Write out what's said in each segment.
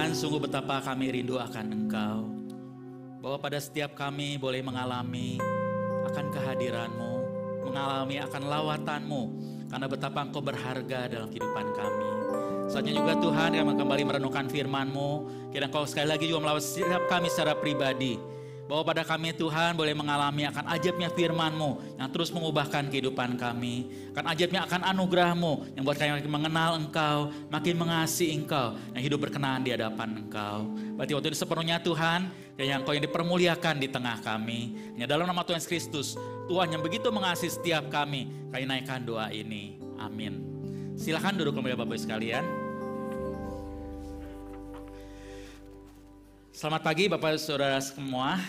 Tuhan, sungguh betapa kami rindu akan Engkau. Bahwa pada setiap kami boleh mengalami akan kehadiran-Mu, mengalami akan lawatan-Mu, karena betapa Engkau berharga dalam kehidupan kami. Saatnya juga Tuhan kami kembali merenungkan firman-Mu, kiranya Engkau sekali lagi juga melawat setiap kami secara pribadi. Bahwa pada kami Tuhan boleh mengalami akan ajaibnya firman-Mu yang terus mengubahkan kehidupan kami. Akan ajaibnya akan anugerah-Mu yang buat kami makin mengenal Engkau, makin mengasihi Engkau, yang hidup berkenan di hadapan Engkau. Berarti waktu ini sepenuhnya Tuhan, yang Engkau yang dipermuliakan di tengah kami. Hanya dalam nama Tuhan Yesus Kristus, Tuhan yang begitu mengasihi setiap kami naikkan doa ini. Amin. Silakan duduk kembali Bapak-Ibu sekalian. Selamat pagi Bapak Saudara semua.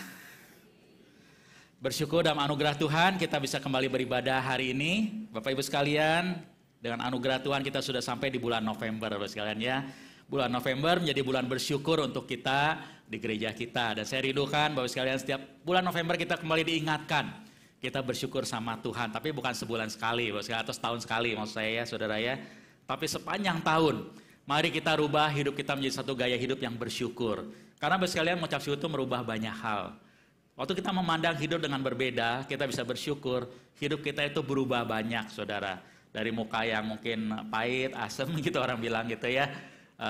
Bersyukur dalam anugerah Tuhan kita bisa kembali beribadah hari ini. Bapak Ibu sekalian, dengan anugerah Tuhan kita sudah sampai di bulan November Bapak sekalian ya. Bulan November menjadi bulan bersyukur untuk kita di gereja kita. Dan saya rindukan Bapak sekalian setiap bulan November kita kembali diingatkan. Kita bersyukur sama Tuhan, tapi bukan sebulan sekali Bapak sekalian, atau setahun sekali maksud saya ya saudara ya. Tapi sepanjang tahun. Mari kita rubah hidup kita menjadi satu gaya hidup yang bersyukur. Karena Bapak sekalian mengucap syukur itu merubah banyak hal. Waktu kita memandang hidup dengan berbeda, kita bisa bersyukur. Hidup kita itu berubah banyak saudara. Dari muka yang mungkin pahit, asem gitu orang bilang gitu ya.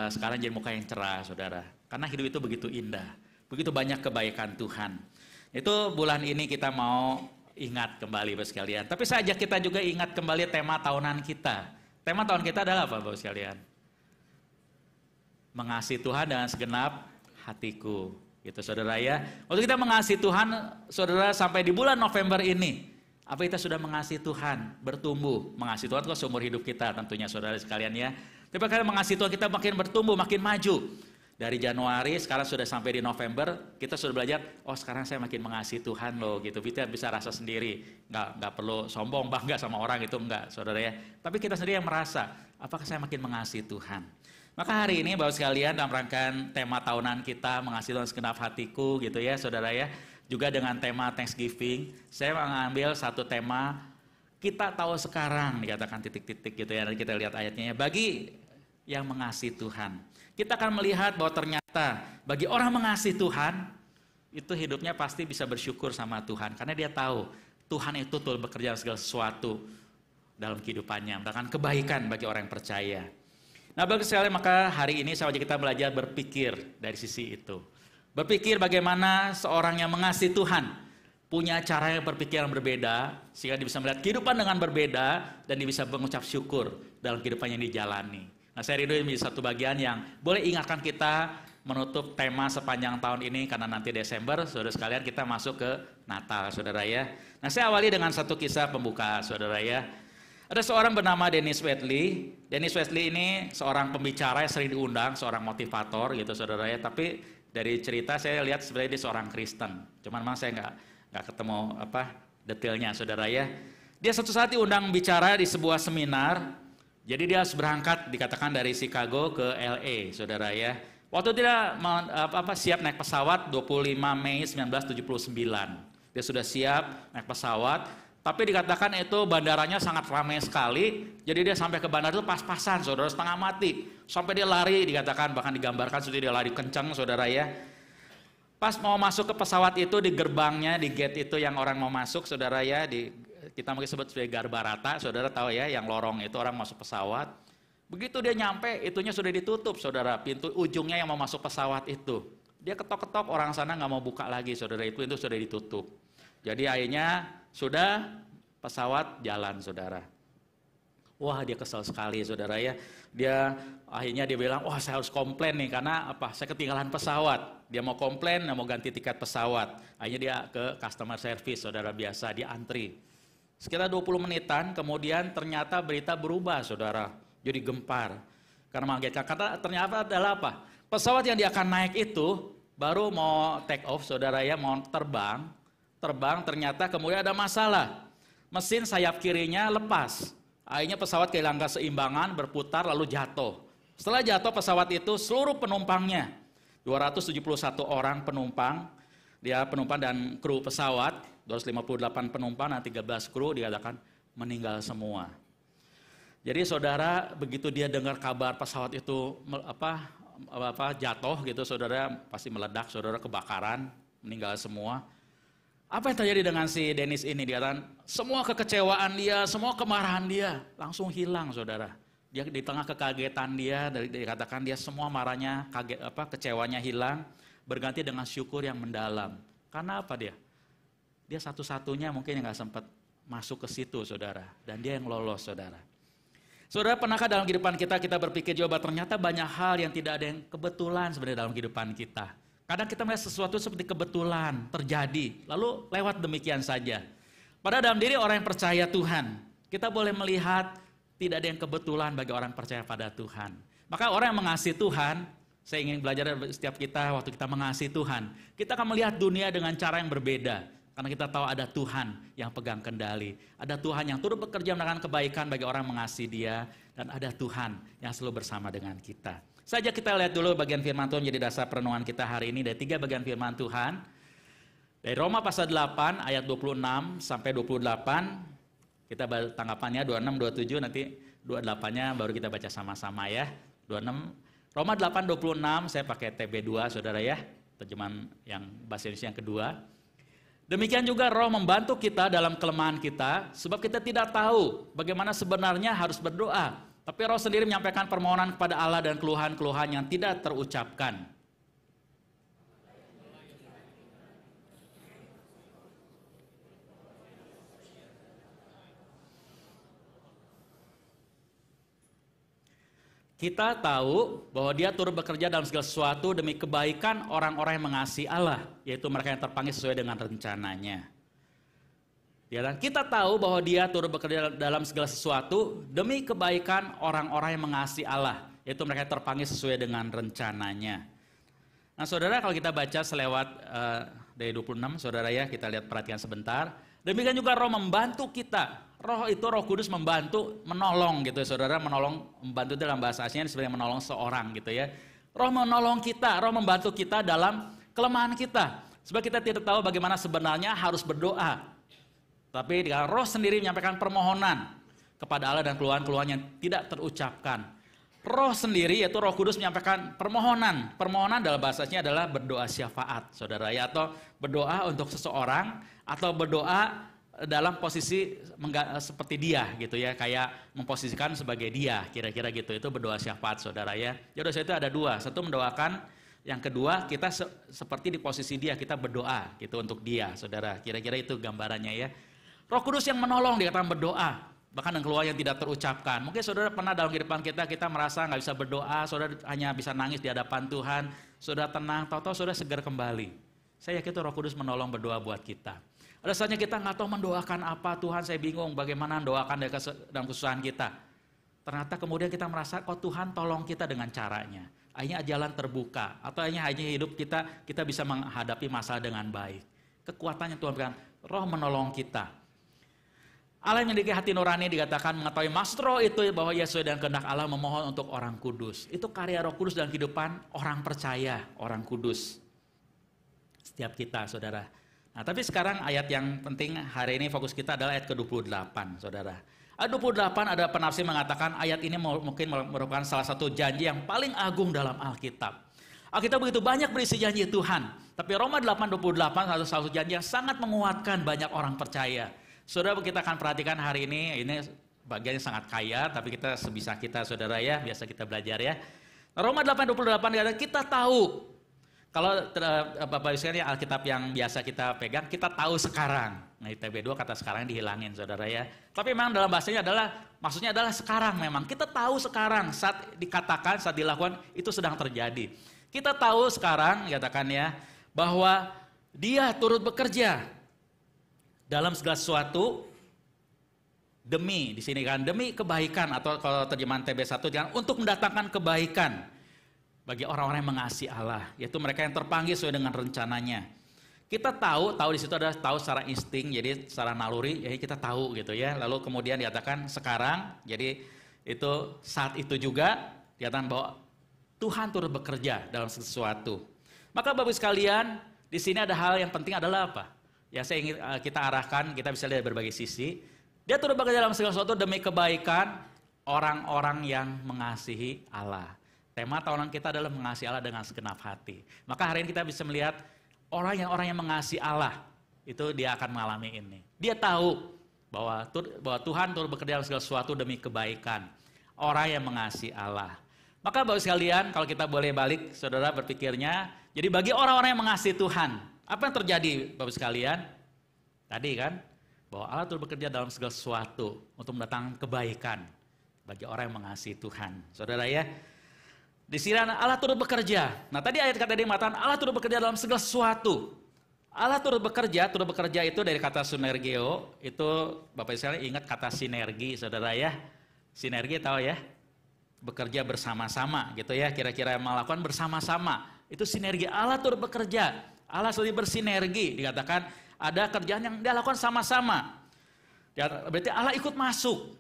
Sekarang jadi muka yang cerah saudara. Karena hidup itu begitu indah. Begitu banyak kebaikan Tuhan. Itu bulan ini kita mau ingat kembali Bapak sekalian. Tapi saya ajak kita juga ingat kembali tema tahunan kita. Tema tahun kita adalah apa Bapak sekalian? Mengasihi Tuhan dengan segenap hatiku, gitu saudara ya. Waktu kita mengasihi Tuhan, saudara sampai di bulan November ini, apa kita sudah mengasihi Tuhan, bertumbuh, mengasihi Tuhan itu seumur hidup kita tentunya saudara sekalian ya. Tapi kalau mengasihi Tuhan kita makin bertumbuh, makin maju. Dari Januari sekarang sudah sampai di November, kita sudah belajar, oh sekarang saya makin mengasihi Tuhan loh gitu. Kita bisa rasa sendiri, nggak perlu sombong bangga sama orang itu enggak saudara ya. Tapi kita sendiri yang merasa, apakah saya makin mengasihi Tuhan. Maka hari ini Bapak sekalian dalam rangkaian tema tahunan kita mengasihi Tuhan segenap hatiku gitu ya saudara ya. Juga dengan tema Thanksgiving, saya mengambil satu tema kita tahu sekarang dikatakan titik-titik gitu ya. Nanti kita lihat ayatnya ya. Bagi yang mengasihi Tuhan. Kita akan melihat bahwa ternyata bagi orang mengasihi Tuhan itu hidupnya pasti bisa bersyukur sama Tuhan. Karena dia tahu Tuhan itu tuh bekerja segala sesuatu dalam kehidupannya. Mendatangkan kebaikan bagi orang yang percaya. Nah bagi sekalian maka hari ini saya ajak kita belajar berpikir dari sisi itu. Berpikir bagaimana seorang yang mengasihi Tuhan punya cara yang berpikir yang berbeda sehingga dia bisa melihat kehidupan dengan berbeda dan dia bisa mengucap syukur dalam kehidupan yang dijalani. Nah saya rindu ini satu bagian yang boleh ingatkan kita menutup tema sepanjang tahun ini karena nanti Desember saudara sekalian kita masuk ke Natal saudara ya. Nah saya awali dengan satu kisah pembuka saudara ya. Ada seorang bernama Dennis Wesley. Dennis Wesley ini seorang pembicara yang sering diundang, seorang motivator gitu saudara ya. Tapi dari cerita saya lihat sebenarnya dia seorang Kristen. Cuman memang saya nggak ketemu detailnya saudara ya. Dia suatu saat diundang bicara di sebuah seminar. Jadi dia harus berangkat dikatakan dari Chicago ke LA saudara ya. Waktu dia siap naik pesawat 25 Mei 1979. Dia sudah siap naik pesawat. Tapi dikatakan itu bandaranya sangat ramai sekali, jadi dia sampai ke bandara itu pas-pasan, saudara setengah mati. Sampai dia lari, dikatakan bahkan digambarkan seperti dia lari kencang, saudara ya. Pas mau masuk ke pesawat itu di gerbangnya, di gate itu yang orang mau masuk, saudara ya, kita mungkin sebut sebagai garbarata, saudara tahu ya, yang lorong itu orang masuk pesawat. Begitu dia nyampe, itunya sudah ditutup, saudara, pintu ujungnya yang mau masuk pesawat itu. Dia ketok-ketok, orang sana nggak mau buka lagi, saudara, itu sudah ditutup. Jadi akhirnya sudah pesawat jalan saudara. Wah dia kesal sekali saudara ya. Akhirnya dia bilang, wah saya harus komplain nih karena saya ketinggalan pesawat. Dia mau komplain, mau ganti tiket pesawat. Akhirnya dia ke customer service saudara biasa, dia antri. Sekitar 20 menitan kemudian ternyata berita berubah saudara. Jadi gempar. Karena mengagetkan, karena ternyata adalah apa? Pesawat yang dia akan naik itu baru mau take off saudara ya, mau terbang ternyata kemudian ada masalah. Mesin sayap kirinya lepas. Akhirnya pesawat kehilangan keseimbangan, berputar lalu jatuh. Setelah jatuh pesawat itu seluruh penumpangnya, 271 orang penumpang, dia penumpang dan kru pesawat, 258 penumpang dan 13 kru dikatakan meninggal semua. Jadi saudara begitu dia dengar kabar pesawat itu jatuh gitu, saudara pasti meledak, saudara kebakaran, meninggal semua. Apa yang terjadi dengan si Dennis ini? Dikatakan semua kekecewaan dia, semua kemarahan dia langsung hilang, saudara. Dia di tengah kekagetan dia, dikatakan dia semua marahnya, kecewanya hilang, berganti dengan syukur yang mendalam. Karena apa dia? Dia satu-satunya mungkin yang nggak sempat masuk ke situ, saudara. Dan dia yang lolos, saudara. Saudara, pernahkah dalam kehidupan kita berpikir juga ternyata banyak hal yang tidak ada yang kebetulan sebenarnya dalam kehidupan kita. Kadang kita melihat sesuatu seperti kebetulan terjadi, lalu lewat demikian saja. Padahal dalam diri orang yang percaya Tuhan, kita boleh melihat tidak ada yang kebetulan bagi orang yang percaya pada Tuhan. Maka orang yang mengasihi Tuhan, saya ingin belajar dari setiap kita waktu kita mengasihi Tuhan, kita akan melihat dunia dengan cara yang berbeda. Karena kita tahu ada Tuhan yang pegang kendali. Ada Tuhan yang turut bekerja melakukan kebaikan bagi orang yang mengasihi Dia. Dan ada Tuhan yang selalu bersama dengan kita. Saja kita lihat dulu bagian firman Tuhan jadi dasar perenungan kita hari ini. Dari 3 bagian firman Tuhan. Dari Roma pasal 8 ayat 26 sampai 28. Kita tanggapannya 26, 27, nanti 28-nya baru kita baca sama-sama ya. 26, Roma 8, 26, saya pakai TB2 saudara ya. Terjemahan yang bahasa Indonesia yang kedua. Demikian juga Roh membantu kita dalam kelemahan kita, sebab kita tidak tahu bagaimana sebenarnya harus berdoa. Tapi Roh sendiri menyampaikan permohonan kepada Allah dan keluhan-keluhan yang tidak terucapkan. Kita tahu bahwa Dia turut bekerja dalam segala sesuatu demi kebaikan orang-orang yang mengasihi Allah, yaitu mereka yang terpanggil sesuai dengan rencananya. Kita tahu bahwa Dia turut bekerja dalam segala sesuatu demi kebaikan orang-orang yang mengasihi Allah, yaitu mereka yang terpanggil sesuai dengan rencananya. Nah saudara, kalau kita baca selewat dari 26, saudara ya, kita lihat perhatian sebentar. Demikian juga Roh membantu kita. Roh itu Roh Kudus membantu, menolong gitu ya, saudara. Membantu dalam bahasa aslinya sebenarnya menolong seorang gitu ya. Roh menolong kita, Roh membantu kita dalam kelemahan kita. Sebab kita tidak tahu bagaimana sebenarnya harus berdoa. Tapi Roh sendiri menyampaikan permohonan kepada Allah dan keluhan-keluhan yang tidak terucapkan. Roh sendiri yaitu Roh Kudus menyampaikan permohonan. Permohonan dalam bahasanya adalah berdoa syafaat, saudara ya, atau berdoa untuk seseorang atau berdoa dalam posisi seperti dia gitu ya, kayak memposisikan sebagai dia, kira-kira gitu. Itu berdoa syafaat, saudara ya. Jadi doa itu ada 2, satu mendoakan, yang kedua kita seperti di posisi dia, kita berdoa gitu untuk dia, saudara. Kira-kira itu gambarannya ya. Roh Kudus yang menolong dikatakan berdoa, bahkan dengan keluhan yang tidak terucapkan. Mungkin saudara pernah dalam kehidupan kita merasa nggak bisa berdoa, saudara hanya bisa nangis di hadapan Tuhan, saudara tenang, tahu-tahu saudara segar kembali. Saya yakin Roh Kudus menolong berdoa buat kita. Ada saatnya kita nggak tahu mendoakan apa, Tuhan saya bingung bagaimana mendoakan dalam kesusahan kita. Ternyata kemudian kita merasa, kok Tuhan tolong kita dengan caranya. Akhirnya jalan terbuka, atau hanya hidup kita bisa menghadapi masalah dengan baik. Kekuatannya Tuhan berikan, Roh menolong kita. Allah yang memiliki hati nurani dikatakan mengetahui maksud Roh itu bahwa ia sesuai dengan kehendak Allah memohon untuk orang kudus. Itu karya Roh Kudus dalam kehidupan orang percaya, orang kudus. Setiap kita, saudara. Nah, tapi sekarang ayat yang penting hari ini fokus kita adalah ayat ke-28, saudara. Ayat 28 ada penafsir mengatakan ayat ini mungkin merupakan salah satu janji yang paling agung dalam Alkitab. Alkitab begitu banyak berisi janji Tuhan. Tapi Roma 8:28 adalah salah satu janji yang sangat menguatkan banyak orang percaya. Saudara, kita akan perhatikan hari ini bagiannya sangat kaya, tapi kita sebisa kita, saudara ya, biasa kita belajar ya. Roma 8:28 kita tahu. Kalau Bapak Ibu sekalian Alkitab yang biasa kita pegang, kita tahu sekarang. Nah, TB2 kata sekarang dihilangin, saudara ya. Tapi memang dalam bahasanya maksudnya adalah sekarang memang. Kita tahu sekarang saat dikatakan, saat dilakukan, itu sedang terjadi. Kita tahu sekarang, katakan ya, bahwa Dia turut bekerja dalam segala sesuatu demi, di sini kan, demi kebaikan, atau kalau terjemahan TB1 kan, untuk mendatangkan kebaikan bagi orang-orang yang mengasihi Allah, yaitu mereka yang terpanggil sesuai dengan rencananya. Kita tahu di situ adalah tahu secara insting, jadi secara naluri, jadi kita tahu gitu ya. Lalu kemudian dikatakan sekarang, jadi itu saat itu juga dikatakan bahwa Tuhan turut bekerja dalam sesuatu. Maka Bapak sekalian, di sini ada hal yang penting adalah apa? Ya saya ingin kita arahkan, kita bisa lihat berbagai sisi. Dia turut bekerja dalam segala sesuatu demi kebaikan orang-orang yang mengasihi Allah. Tema tahunan kita adalah mengasihi Allah dengan segenap hati. Maka hari ini kita bisa melihat orang yang mengasihi Allah, itu dia akan mengalami ini. Dia tahu bahwa Tuhan turut bekerja dalam segala sesuatu demi kebaikan. Orang yang mengasihi Allah. Maka Bapak sekalian, kalau kita boleh balik, saudara berpikirnya, jadi bagi orang-orang yang mengasihi Tuhan, apa yang terjadi Bapak sekalian? Tadi kan, bahwa Allah turut bekerja dalam segala sesuatu untuk mendatangkan kebaikan bagi orang yang mengasihi Tuhan. Saudara ya, di sini Allah turut bekerja. Nah tadi ayat kata dia mengatakan Allah turut bekerja dalam segala sesuatu. Allah turut bekerja itu dari kata sinergio, itu Bapak sekalian ingat kata sinergi, saudara ya. Sinergi tahu ya, bekerja bersama-sama gitu ya, kira-kira melakukan bersama-sama. Itu sinergi, Allah turut bekerja. Allah selalu bersinergi, dikatakan ada kerjaan yang dia lakukan sama-sama. Berarti Allah ikut masuk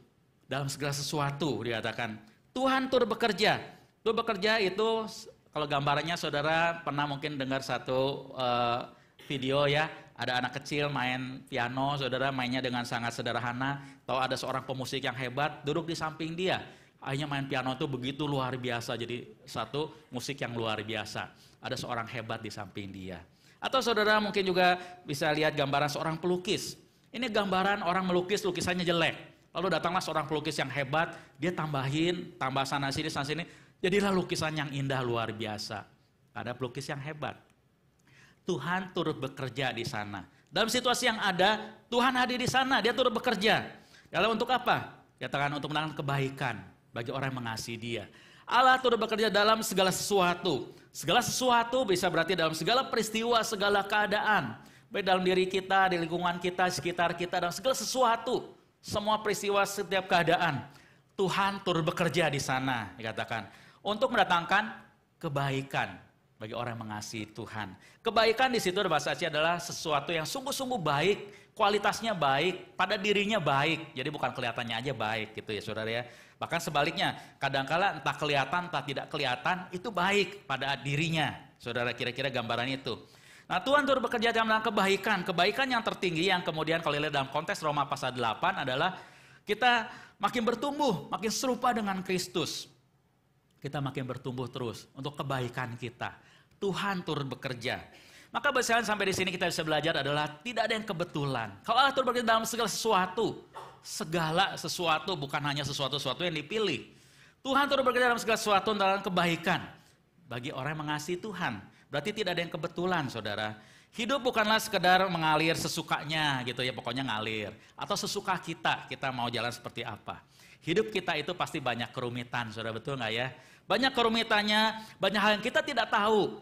dalam segala sesuatu, dikatakan. Tuhan turut bekerja. Turut bekerja itu, kalau gambarannya saudara pernah mungkin dengar satu video ya, ada anak kecil main piano, saudara mainnya dengan sangat sederhana, tahu ada seorang pemusik yang hebat duduk di samping dia, akhirnya main piano itu begitu luar biasa, jadi satu musik yang luar biasa, ada seorang hebat di samping dia. Atau saudara mungkin juga bisa lihat gambaran seorang pelukis, ini gambaran orang melukis, lukisannya jelek, lalu datanglah seorang pelukis yang hebat, dia tambah sana sini, jadilah lukisan yang indah luar biasa. Ada pelukis yang hebat. Tuhan turut bekerja di sana. Dalam situasi yang ada, Tuhan hadir di sana, dia turut bekerja. Dalam untuk apa? Katakan untuk menangkan kebaikan bagi orang yang mengasihi dia. Allah turut bekerja dalam segala sesuatu. Segala sesuatu bisa berarti dalam segala peristiwa, segala keadaan. Baik dalam diri kita, di lingkungan kita, sekitar kita, dalam segala sesuatu. Semua peristiwa, setiap keadaan. Tuhan turut bekerja di sana, dikatakan. Untuk mendatangkan kebaikan bagi orang yang mengasihi Tuhan. Kebaikan di situ bahasa Aceh adalah sesuatu yang sungguh-sungguh baik, kualitasnya baik, pada dirinya baik. Jadi bukan kelihatannya aja baik gitu ya saudara ya. Bahkan sebaliknya, kadangkala entah kelihatan, entah tidak kelihatan, itu baik pada dirinya. Saudara kira-kira gambaran itu. Nah Tuhan turut bekerja dalam kebaikan. Kebaikan yang tertinggi yang kemudian kalau lihat dalam konteks Roma pasal 8 adalah kita makin bertumbuh, makin serupa dengan Kristus. Kita makin bertumbuh terus untuk kebaikan kita. Tuhan turut bekerja. Maka bacaan sampai di sini kita bisa belajar adalah tidak ada yang kebetulan. Kalau Allah turut bekerja dalam segala sesuatu bukan hanya sesuatu yang dipilih. Tuhan turut bekerja dalam segala sesuatu dalam kebaikan bagi orang yang mengasihi Tuhan. Berarti tidak ada yang kebetulan, saudara. Hidup bukanlah sekedar mengalir sesukanya gitu ya, pokoknya ngalir. Atau sesuka kita mau jalan seperti apa. Hidup kita itu pasti banyak kerumitan, saudara, betul nggak ya? Banyak kerumitannya, banyak hal yang kita tidak tahu.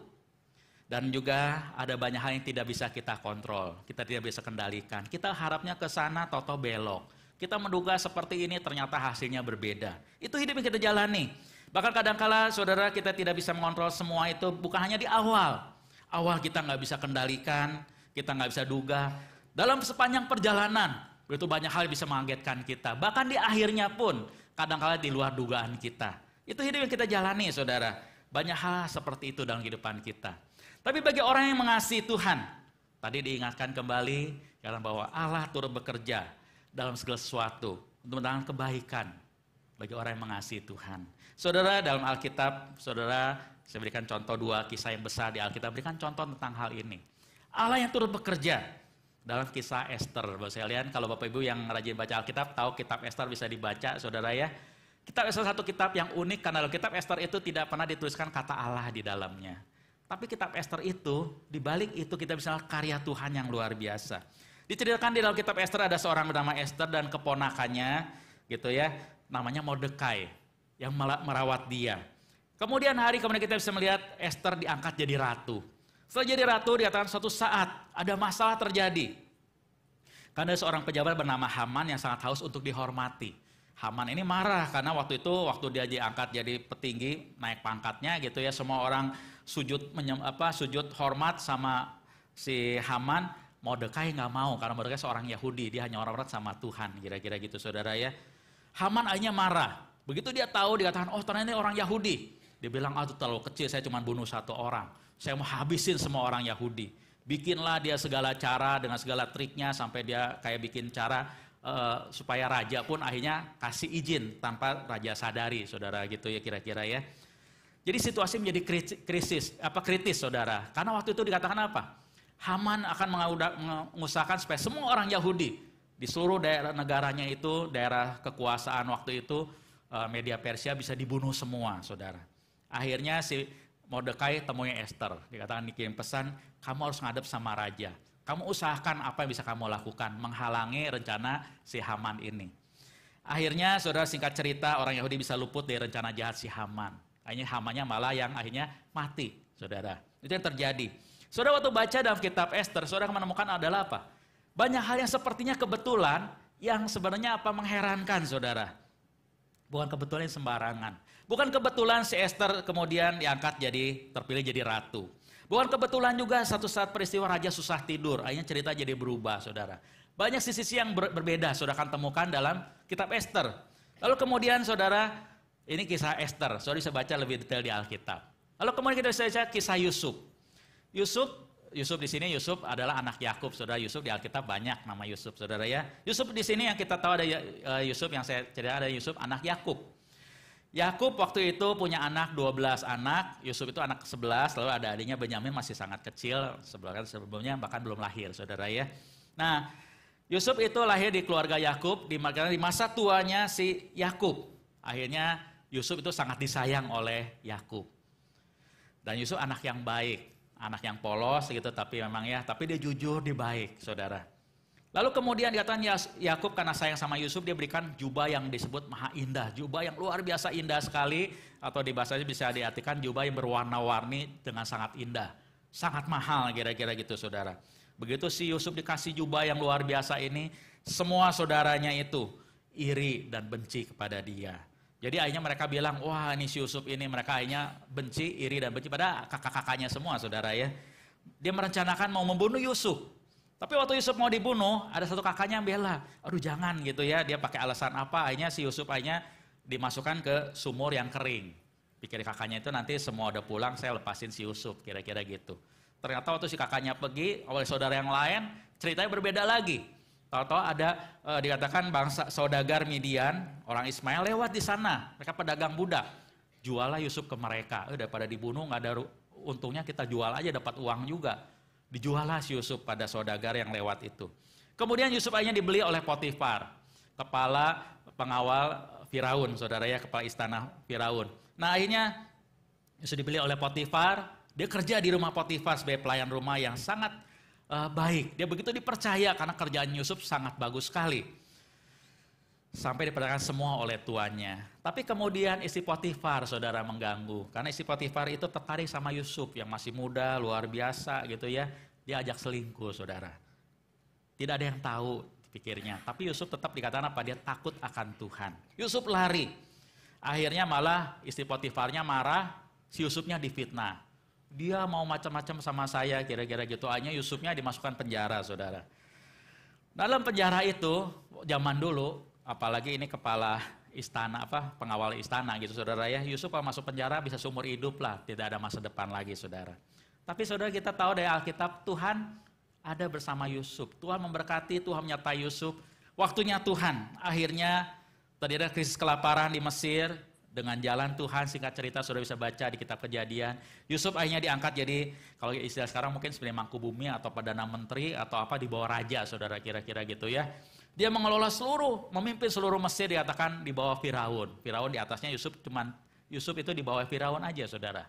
Dan juga ada banyak hal yang tidak bisa kita kontrol, kita tidak bisa kendalikan. Kita harapnya ke sana, toto belok. Kita menduga seperti ini, ternyata hasilnya berbeda. Itu hidup yang kita jalani. Bahkan kadangkala saudara kita tidak bisa mengontrol semua itu, bukan hanya di awal. Awal kita nggak bisa kendalikan, kita nggak bisa duga. Dalam sepanjang perjalanan, begitu banyak hal yang bisa mengagetkan kita. Bahkan di akhirnya pun, kadangkala di luar dugaan kita. Itu hidup yang kita jalani, saudara. Banyak hal seperti itu dalam kehidupan kita. Tapi bagi orang yang mengasihi Tuhan, tadi diingatkan kembali, karena bahwa Allah turut bekerja dalam segala sesuatu untuk mendatangkan kebaikan bagi orang yang mengasihi Tuhan. Saudara, dalam Alkitab, saudara, saya berikan contoh 2 kisah yang besar di Alkitab, berikan contoh tentang hal ini. Allah yang turut bekerja dalam kisah Esther. Bapak sekalian, kalau Bapak Ibu yang rajin baca Alkitab, tahu kitab Esther bisa dibaca, saudara ya. Kitab Esther satu kitab yang unik, karena dalam kitab Esther itu tidak pernah dituliskan kata Allah di dalamnya. Tapi kitab Esther itu, di balik itu kita bisa lihat karya Tuhan yang luar biasa. Diceritakan di dalam kitab Esther ada seorang bernama Esther dan keponakannya, gitu ya, namanya Mordekai, yang merawat dia. Kemudian kita bisa melihat Esther diangkat jadi ratu. Setelah jadi ratu, dikatakan suatu saat ada masalah terjadi. Karena ada seorang pejabat bernama Haman yang sangat haus untuk dihormati. Haman ini marah karena waktu dia diangkat jadi petinggi, naik pangkatnya gitu ya, semua orang sujud hormat sama si Haman. Mordekai nggak mau karena Mordekai seorang Yahudi, dia hanya orang-orang sama Tuhan, kira-kira gitu saudara ya. Haman akhirnya marah. Begitu dia tahu, dikatakan, oh ternyata ini orang Yahudi. Dia bilang, itu terlalu kecil, saya cuma bunuh 1 orang. Saya mau habisin semua orang Yahudi. Bikinlah dia segala cara dengan segala triknya sampai dia kayak bikin cara supaya raja pun akhirnya kasih izin tanpa raja sadari, saudara gitu ya kira-kira ya. Jadi situasi menjadi kritis, saudara. Karena waktu itu dikatakan apa? Haman akan mengusahakan supaya semua orang Yahudi di seluruh daerah negaranya itu, daerah kekuasaan waktu itu, media Persia bisa dibunuh semua, saudara. Akhirnya si Mordekai temui Esther, dikatakan dikirim pesan, kamu harus ngadep sama raja. Kamu usahakan apa yang bisa kamu lakukan, menghalangi rencana si Haman ini. Akhirnya saudara, singkat cerita, orang Yahudi bisa luput dari rencana jahat si Haman. Akhirnya Hamannya malah yang akhirnya mati, saudara. Itu yang terjadi. Saudara, waktu baca dalam kitab Esther, saudara menemukan adalah apa? Banyak hal yang sepertinya kebetulan, yang sebenarnya apa mengherankan, saudara. Bukan kebetulan yang sembarangan. Bukan kebetulan si Esther kemudian diangkat terpilih jadi ratu. Bukan kebetulan juga satu saat peristiwa raja susah tidur, akhirnya cerita jadi berubah, saudara. Banyak sisi-sisi yang berbeda, saudara akan temukan dalam kitab Esther. Lalu kemudian saudara, ini kisah Esther, saudara bisa baca lebih detail di Alkitab. Lalu kemudian kita bisa baca kisah Yusuf. Yusuf di sini, Yusuf adalah anak Yakub, saudara. Yusuf di Alkitab banyak nama Yusuf, saudara ya. Yusuf di sini yang kita tahu ada Yusuf, yang saya cerita ada Yusuf anak Yakub. Yakub waktu itu punya anak 12 anak, Yusuf itu anak 11, lalu ada adiknya Benyamin masih sangat kecil, sebelumnya bahkan belum lahir, saudara ya. Nah, Yusuf itu lahir di keluarga Yakub, di masa tuanya si Yakub. Akhirnya Yusuf itu sangat disayang oleh Yakub. Dan Yusuf anak yang baik, anak yang polos gitu, tapi dia jujur, dia baik, saudara. Lalu kemudian dikatakan Yakub karena sayang sama Yusuf, dia berikan jubah yang disebut maha indah, jubah yang luar biasa indah sekali, atau di bahasanya bisa diartikan jubah yang berwarna-warni dengan sangat indah, sangat mahal kira-kira gitu, saudara. Begitu si Yusuf dikasih jubah yang luar biasa ini, semua saudaranya itu iri dan benci kepada dia. Jadi akhirnya mereka bilang, wah ini si Yusuf ini, mereka akhirnya benci, iri dan benci pada kakak-kakaknya semua, saudara ya. Dia merencanakan mau membunuh Yusuf. Tapi waktu Yusuf mau dibunuh, ada satu kakaknya yang bela, aduh jangan gitu ya, dia pakai alasan apa, akhirnya si Yusuf akhirnya dimasukkan ke sumur yang kering. Pikir kakaknya itu nanti semua udah pulang, saya lepasin si Yusuf, kira-kira gitu. Ternyata waktu si kakaknya pergi, oleh saudara yang lain, ceritanya berbeda lagi. Tahu-tahu ada dikatakan bangsa saudagar Midian, orang Ismail lewat di sana, mereka pedagang budak. Jualah Yusuf ke mereka, daripada dibunuh nggak ada untungnya, kita jual aja dapat uang juga. Dijuallah si Yusuf pada saudagar yang lewat itu. Kemudian Yusuf akhirnya dibeli oleh Potifar, kepala pengawal Firaun, saudara ya, kepala istana Firaun. Nah akhirnya Yusuf dibeli oleh Potifar, dia kerja di rumah Potifar sebagai pelayan rumah yang sangat baik. Dia begitu dipercaya karena kerjaan Yusuf sangat bagus sekali. Sampai dipercayakan semua oleh tuannya. Tapi kemudian istri Potifar, saudara, mengganggu. Karena istri Potifar itu tertarik sama Yusuf yang masih muda, luar biasa gitu ya. Dia ajak selingkuh, saudara. Tidak ada yang tahu pikirnya. Tapi Yusuf tetap dikatakan apa? Dia takut akan Tuhan. Yusuf lari. Akhirnya malah istri Potifarnya marah, si Yusufnya difitnah. Dia mau macam-macam sama saya, kira-kira gitu. Akhirnya Yusufnya dimasukkan penjara, saudara. Dalam penjara itu, zaman dulu, apalagi ini kepala istana, pengawal istana gitu, saudara ya. Yusuf kalau masuk penjara bisa seumur hidup lah, tidak ada masa depan lagi, saudara. Tapi saudara, kita tahu dari Alkitab, Tuhan ada bersama Yusuf. Tuhan memberkati, Tuhan menyertai Yusuf. Waktunya Tuhan, akhirnya terjadi krisis kelaparan di Mesir. Dengan jalan Tuhan, singkat cerita saudara bisa baca di kitab Kejadian. Yusuf akhirnya diangkat jadi, kalau istilah sekarang mungkin sebagai mangku bumi atau perdana menteri atau apa di bawah raja, saudara, kira-kira gitu ya. Dia mengelola memimpin seluruh Mesir, dikatakan di bawah Firaun. Firaun di atasnya, Yusuf itu di bawah Firaun aja, saudara.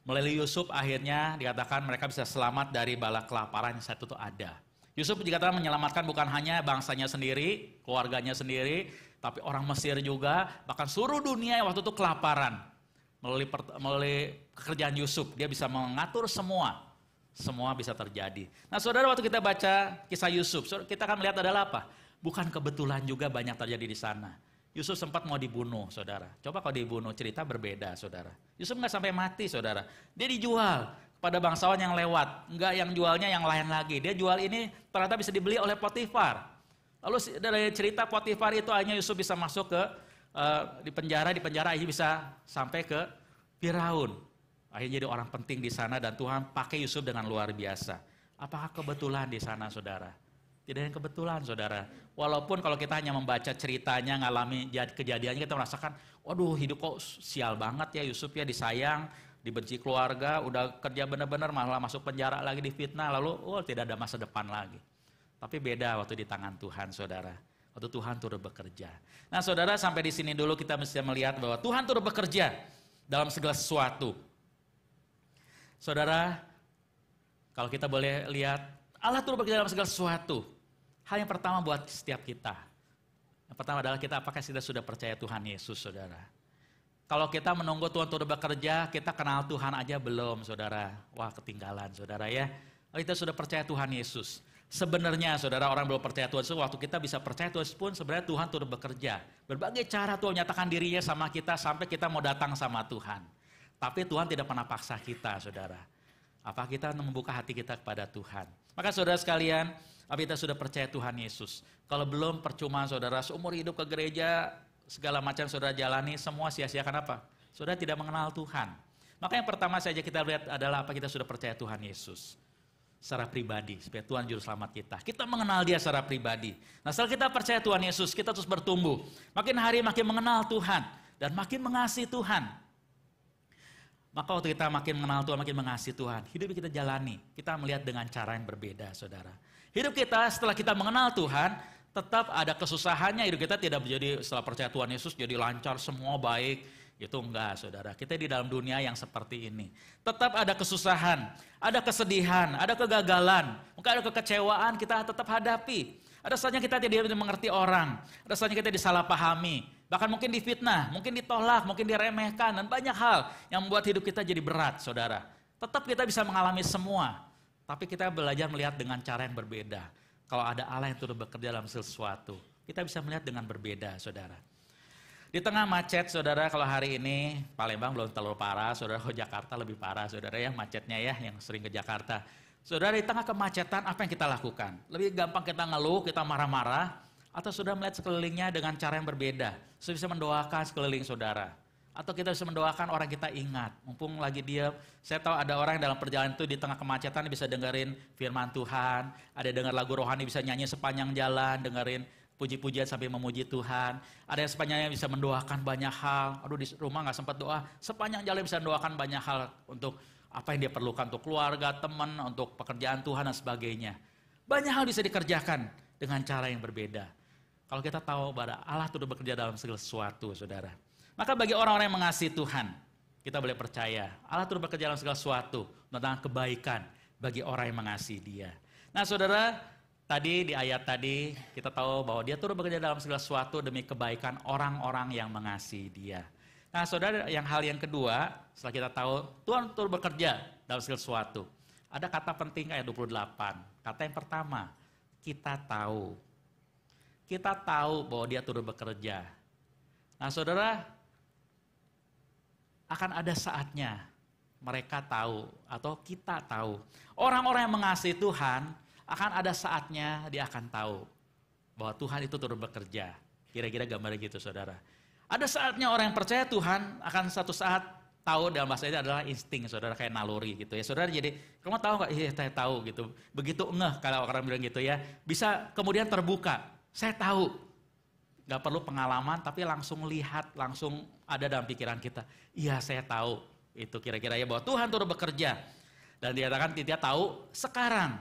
Melalui Yusuf akhirnya dikatakan mereka bisa selamat dari bala kelaparan yang satu itu ada. Yusuf dikatakan menyelamatkan bukan hanya bangsanya sendiri, keluarganya sendiri, tapi orang Mesir juga, bahkan seluruh dunia yang waktu itu kelaparan. Melalui pekerjaan Yusuf, dia bisa mengatur semua bisa terjadi. Nah saudara, waktu kita baca kisah Yusuf, kita akan melihat adalah apa? Bukan kebetulan juga banyak terjadi di sana. Yusuf sempat mau dibunuh, saudara. Coba kalau dibunuh, cerita berbeda, saudara. Yusuf nggak sampai mati, saudara. Dia dijual pada bangsawan yang lewat. Nggak yang jualnya yang lain lagi. Dia jual ini ternyata bisa dibeli oleh Potifar. Lalu dari cerita Potifar itu akhirnya Yusuf bisa masuk ke di penjara akhirnya bisa sampai ke Firaun. Akhirnya jadi orang penting di sana dan Tuhan pakai Yusuf dengan luar biasa. Apakah kebetulan di sana, saudara? Tidak ada yang kebetulan, saudara. Walaupun kalau kita hanya membaca ceritanya, ngalami kejadiannya, kita merasakan, waduh hidup kok sial banget ya Yusuf ya, disayang, dibenci keluarga, udah kerja benar-benar malah masuk penjara lagi, difitnah, lalu tidak ada masa depan lagi. Tapi beda waktu di tangan Tuhan, saudara. Waktu Tuhan turut bekerja. Nah saudara, sampai di sini dulu kita mesti melihat bahwa Tuhan turut bekerja dalam segala sesuatu. Saudara, kalau kita boleh lihat, Allah turut bekerja dalam segala sesuatu. Hal yang pertama buat setiap kita. Yang pertama adalah kita apakah kita sudah percaya Tuhan Yesus, saudara. Kalau kita menunggu Tuhan turut bekerja, kita kenal Tuhan aja belum, saudara. Wah, ketinggalan, saudara ya. Kita sudah percaya Tuhan Yesus. Sebenarnya, saudara, orang belum percaya Tuhan Yesus, waktu kita bisa percaya Tuhan Yesus pun sebenarnya Tuhan turut bekerja. Berbagai cara Tuhan menyatakan dirinya sama kita sampai kita mau datang sama Tuhan. Tapi Tuhan tidak pernah paksa kita, saudara. Apa kita membuka hati kita kepada Tuhan. Maka saudara sekalian, apa kita sudah percaya Tuhan Yesus? Kalau belum, percuma saudara, seumur hidup ke gereja, segala macam saudara jalani, semua sia-siakan apa? Saudara tidak mengenal Tuhan. Maka yang pertama saja kita lihat adalah apa kita sudah percaya Tuhan Yesus. Secara pribadi, sebagai Tuhan Juru Selamat kita. Kita mengenal Dia secara pribadi. Nah setelah kita percaya Tuhan Yesus, kita terus bertumbuh. Makin hari makin mengenal Tuhan, dan makin mengasihi Tuhan. Maka waktu kita makin mengenal Tuhan, makin mengasihi Tuhan, hidup kita jalani, kita melihat dengan cara yang berbeda, saudara. Hidup kita setelah kita mengenal Tuhan, tetap ada kesusahannya, hidup kita tidak menjadi setelah percaya Tuhan Yesus jadi lancar, semua baik. Itu enggak, saudara. Kita di dalam dunia yang seperti ini. Tetap ada kesusahan, ada kesedihan, ada kegagalan, mungkin ada kekecewaan, kita tetap hadapi. Ada saatnya kita tidak mengerti orang, ada saatnya kita disalahpahami, bahkan mungkin difitnah, mungkin ditolak, mungkin diremehkan, dan banyak hal yang membuat hidup kita jadi berat, saudara. Tetap kita bisa mengalami semua, tapi kita belajar melihat dengan cara yang berbeda. Kalau ada Allah yang turut bekerja dalam sesuatu, kita bisa melihat dengan berbeda, saudara. Di tengah macet, saudara, kalau hari ini Palembang belum terlalu parah, saudara, kalau Jakarta lebih parah, saudara ya, macetnya ya, yang sering ke Jakarta. Saudara, di tengah kemacetan, apa yang kita lakukan? Lebih gampang kita ngeluh, kita marah-marah, atau sudah melihat sekelilingnya dengan cara yang berbeda. Sudah bisa mendoakan sekeliling saudara. Atau kita bisa mendoakan orang kita ingat. Mumpung lagi dia, saya tahu ada orang yang dalam perjalanan itu di tengah kemacetan bisa dengerin firman Tuhan, ada dengar lagu rohani, bisa nyanyi sepanjang jalan, dengerin puji-pujian sampai memuji Tuhan. Ada yang sepanjangnya bisa mendoakan banyak hal. Aduh di rumah gak sempat doa, sepanjang jalan bisa mendoakan banyak hal untuk apa yang dia perlukan untuk keluarga, teman, untuk pekerjaan Tuhan dan sebagainya. Banyak hal bisa dikerjakan dengan cara yang berbeda. Kalau kita tahu bahwa Allah turut bekerja dalam segala sesuatu, saudara. Maka bagi orang-orang yang mengasihi Tuhan, kita boleh percaya Allah turut bekerja dalam segala sesuatu tentang kebaikan bagi orang yang mengasihi Dia. Nah, saudara, tadi di ayat tadi kita tahu bahwa Dia turut bekerja dalam segala sesuatu demi kebaikan orang-orang yang mengasihi Dia. Nah, saudara, hal yang kedua, setelah kita tahu Tuhan turut bekerja dalam segala sesuatu, ada kata penting ayat 28. Kata yang pertama, kita tahu. Kita tahu bahwa Dia turut bekerja. Nah, saudara, akan ada saatnya mereka tahu atau kita tahu. Orang-orang yang mengasihi Tuhan, akan ada saatnya dia akan tahu bahwa Tuhan itu turut bekerja. Kira-kira gambarnya gitu, saudara. Ada saatnya orang yang percaya Tuhan akan satu saat tahu, dalam bahasa itu adalah insting, saudara, kayak naluri gitu ya. Saudara jadi, kamu tahu nggak? Iya, saya tahu gitu. Begitu ngeh kalau orang bilang gitu ya, bisa kemudian terbuka. Saya tahu. Gak perlu pengalaman, tapi langsung lihat, langsung ada dalam pikiran kita. Iya, saya tahu. Itu kira-kira ya bahwa Tuhan turut bekerja. Dan dikatakan dia tahu sekarang.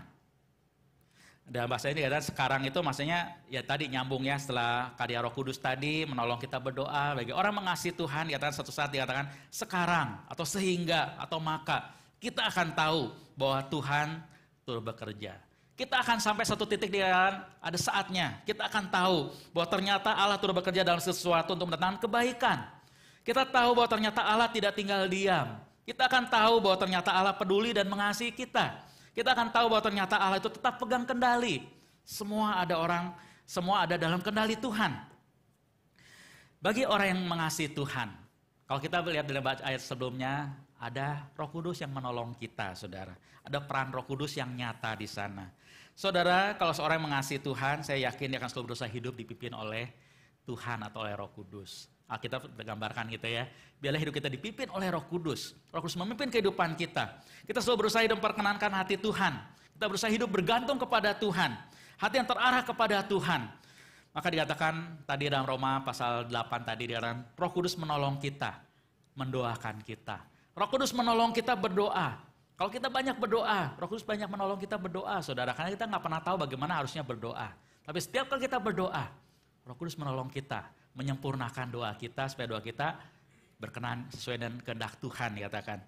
Dan bahasa ini dikatakan sekarang itu maksudnya ya tadi nyambung ya setelah karya Roh Kudus tadi menolong kita berdoa. Bagi orang mengasihi Tuhan dikatakan satu saat dikatakan sekarang atau sehingga atau maka kita akan tahu bahwa Tuhan turut bekerja. Kita akan sampai satu titik dia ada saatnya kita akan tahu bahwa ternyata Allah turut bekerja dalam sesuatu untuk mendatangkan kebaikan. Kita tahu bahwa ternyata Allah tidak tinggal diam. Kita akan tahu bahwa ternyata Allah peduli dan mengasihi kita. Kita akan tahu bahwa ternyata Allah itu tetap pegang kendali. Semua ada dalam kendali Tuhan. Bagi orang yang mengasihi Tuhan, kalau kita lihat dalam ayat sebelumnya, ada Roh Kudus yang menolong kita, saudara. Ada peran Roh Kudus yang nyata di sana. Saudara, kalau seorang yang mengasihi Tuhan, saya yakin dia akan selalu berusaha hidup dipimpin oleh Tuhan atau oleh Roh Kudus. Alkitab gambarkan gitu ya. Biarlah hidup kita dipimpin oleh Roh Kudus. Roh Kudus memimpin kehidupan kita. Kita selalu berusaha hidup memperkenankan hati Tuhan. Kita berusaha hidup bergantung kepada Tuhan. hati yang terarah kepada Tuhan. Maka dikatakan tadi dalam Roma pasal 8 tadi dikatakan Roh Kudus menolong kita, mendoakan kita. Roh Kudus menolong kita berdoa. Kalau kita banyak berdoa, Roh Kudus banyak menolong kita berdoa, saudara. Karena kita nggak pernah tahu bagaimana harusnya berdoa. Tapi setiap kali kita berdoa, Roh Kudus menolong kita, menyempurnakan doa kita supaya doa kita berkenan sesuai dengan kehendak Tuhan, dikatakan.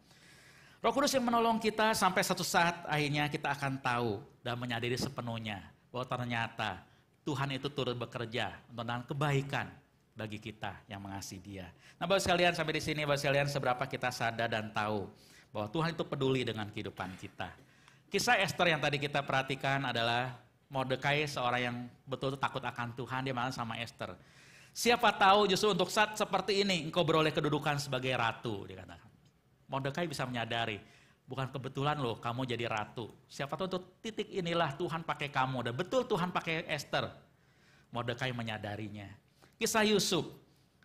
Roh Kudus yang menolong kita sampai satu saat akhirnya kita akan tahu dan menyadari sepenuhnya bahwa ternyata Tuhan itu turut bekerja tentang kebaikan bagi kita yang mengasihi Dia. Nah, Bapak sekalian, sampai di sini Bapak sekalian, seberapa kita sadar dan tahu bahwa Tuhan itu peduli dengan kehidupan kita. Kisah Esther yang tadi kita perhatikan adalah Mordekai, seorang yang betul takut akan Tuhan, dia malah sama Esther. Siapa tahu justru untuk saat seperti ini engkau beroleh kedudukan sebagai ratu, dikatakan. Mordekai bisa menyadari, bukan kebetulan loh kamu jadi ratu. Siapa tahu untuk titik inilah Tuhan pakai kamu, dan betul Tuhan pakai Esther. Mordekai menyadarinya. Kisah Yusuf.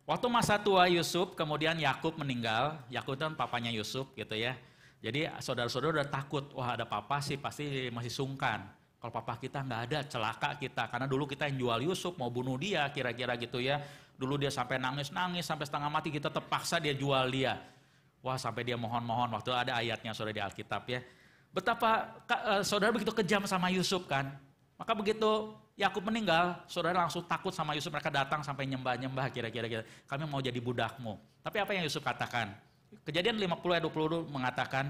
Waktu masa tua Yusuf, kemudian Yakub meninggal. Yakub itu kan papanya Yusuf gitu ya. Jadi saudara-saudara udah takut, wah ada papa sih pasti masih sungkan. Kalau papa kita nggak ada, celaka kita. Karena dulu kita yang jual Yusuf, mau bunuh dia kira-kira gitu ya. Dulu dia sampai nangis-nangis, sampai setengah mati, kita terpaksa dia jual dia. Wah, sampai dia mohon-mohon, waktu ada ayatnya saudara di Alkitab ya. Betapa saudara begitu kejam sama Yusuf kan. Maka begitu Yakub meninggal, saudara langsung takut sama Yusuf, mereka datang sampai nyembah-nyembah kira-kira gitu. Kami mau jadi budakmu. Tapi apa yang Yusuf katakan? Kejadian 50 ayat 20 mengatakan,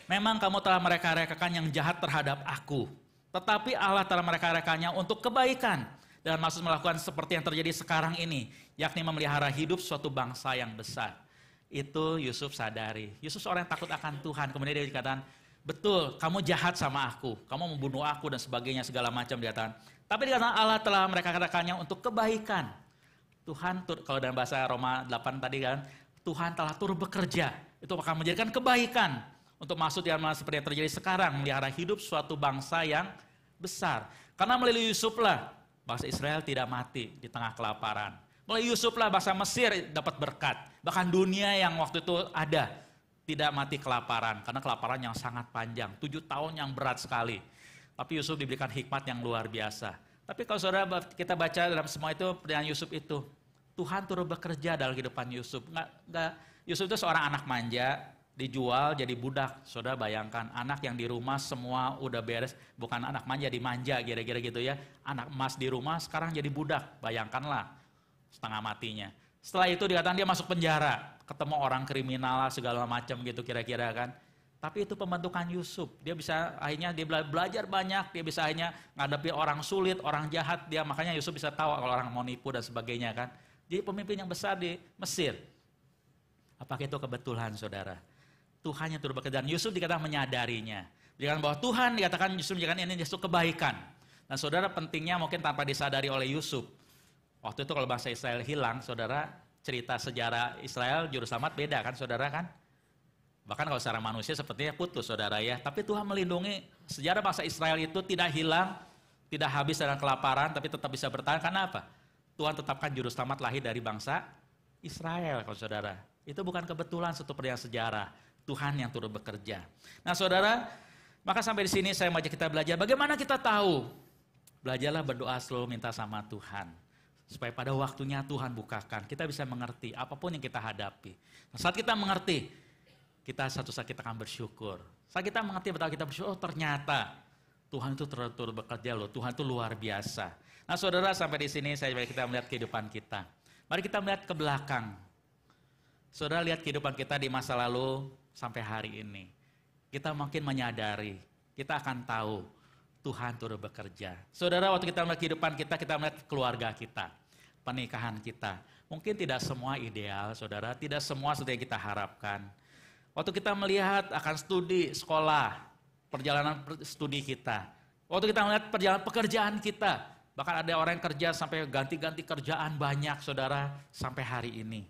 memang kamu telah mereka-rekakan yang jahat terhadap aku. Tetapi Allah telah mereka-rekanya untuk kebaikan. Dan maksud melakukan seperti yang terjadi sekarang ini. Yakni memelihara hidup suatu bangsa yang besar. Itu Yusuf sadari. Yusuf seorang yang takut akan Tuhan. Kemudian dia dikatakan, betul kamu jahat sama aku. Kamu membunuh aku dan sebagainya segala macam dikatakan. Tapi dikatakan Allah telah mereka-rekanya untuk kebaikan. Tuhan, kalau dalam bahasa Roma 8 tadi kan, Tuhan telah turut bekerja. Itu akan menjadikan kebaikan. Untuk maksud yang seperti yang terjadi sekarang, melihara hidup suatu bangsa yang besar. Karena melalui Yusuflah bangsa Israel tidak mati di tengah kelaparan. Melalui Yusuflah bangsa Mesir dapat berkat. Bahkan dunia yang waktu itu ada tidak mati kelaparan. Karena kelaparan yang sangat panjang, 7 tahun yang berat sekali. Tapi Yusuf diberikan hikmat yang luar biasa. Tapi kalau saudara kita baca dalam semua itu, dengan Yusuf itu, Tuhan turut bekerja dalam kehidupan Yusuf. Yusuf itu seorang anak manja, dijual jadi budak. Saudara bayangkan, anak yang di rumah semua udah beres, bukan anak manja dimanja kira-kira gitu ya. Anak emas di rumah sekarang jadi budak, bayangkanlah setengah matinya. Setelah itu dikatakan dia masuk penjara, ketemu orang kriminal segala macam gitu kira-kira kan. Tapi itu pembentukan Yusuf. Dia bisa akhirnya dia belajar banyak, dia bisa akhirnya ngadepi orang sulit, orang jahat, dia makanya Yusuf bisa tahu kalau orang mau nipu dan sebagainya kan. Jadi pemimpin yang besar di Mesir. Apakah itu kebetulan saudara? Tuhan yang turut bekerja. Dan Yusuf dikatakan menyadarinya. Dikatakan bahwa Tuhan dikatakan Yusuf dikatakan ini justru kebaikan. Dan saudara pentingnya mungkin tanpa disadari oleh Yusuf. Waktu itu kalau bangsa Israel hilang, saudara cerita sejarah Israel juru selamat beda kan saudara kan? Bahkan kalau secara manusia sepertinya putus saudara ya. Tapi Tuhan melindungi sejarah bangsa Israel itu tidak hilang, tidak habis dengan kelaparan, tapi tetap bisa bertahan. Karena apa? Tuhan tetapkan juru selamat lahir dari bangsa Israel kalau saudara. Itu bukan kebetulan satu perjalanan sejarah. Tuhan yang turut bekerja. Nah saudara, maka sampai di sini saya mau ajak kita belajar. Bagaimana kita tahu? Belajarlah berdoa selalu minta sama Tuhan. Supaya pada waktunya Tuhan bukakan. Kita bisa mengerti apapun yang kita hadapi. Nah, saat kita mengerti, kita satu saat kita akan bersyukur. Saat kita mengerti betul kita bersyukur, oh ternyata Tuhan itu turut bekerja loh. Tuhan itu luar biasa. Nah saudara, sampai di sini kita melihat kehidupan kita. Mari kita melihat ke belakang. Saudara lihat kehidupan kita di masa lalu sampai hari ini. Kita mungkin menyadari, kita akan tahu Tuhan turut bekerja. Saudara, waktu kita melihat kehidupan kita melihat keluarga kita, pernikahan kita. Mungkin tidak semua ideal, saudara, tidak semua seperti yang kita harapkan. Waktu kita melihat akan studi, sekolah, perjalanan studi kita. Waktu kita melihat perjalanan pekerjaan kita, bahkan ada orang yang kerja sampai ganti-ganti kerjaan banyak, saudara, sampai hari ini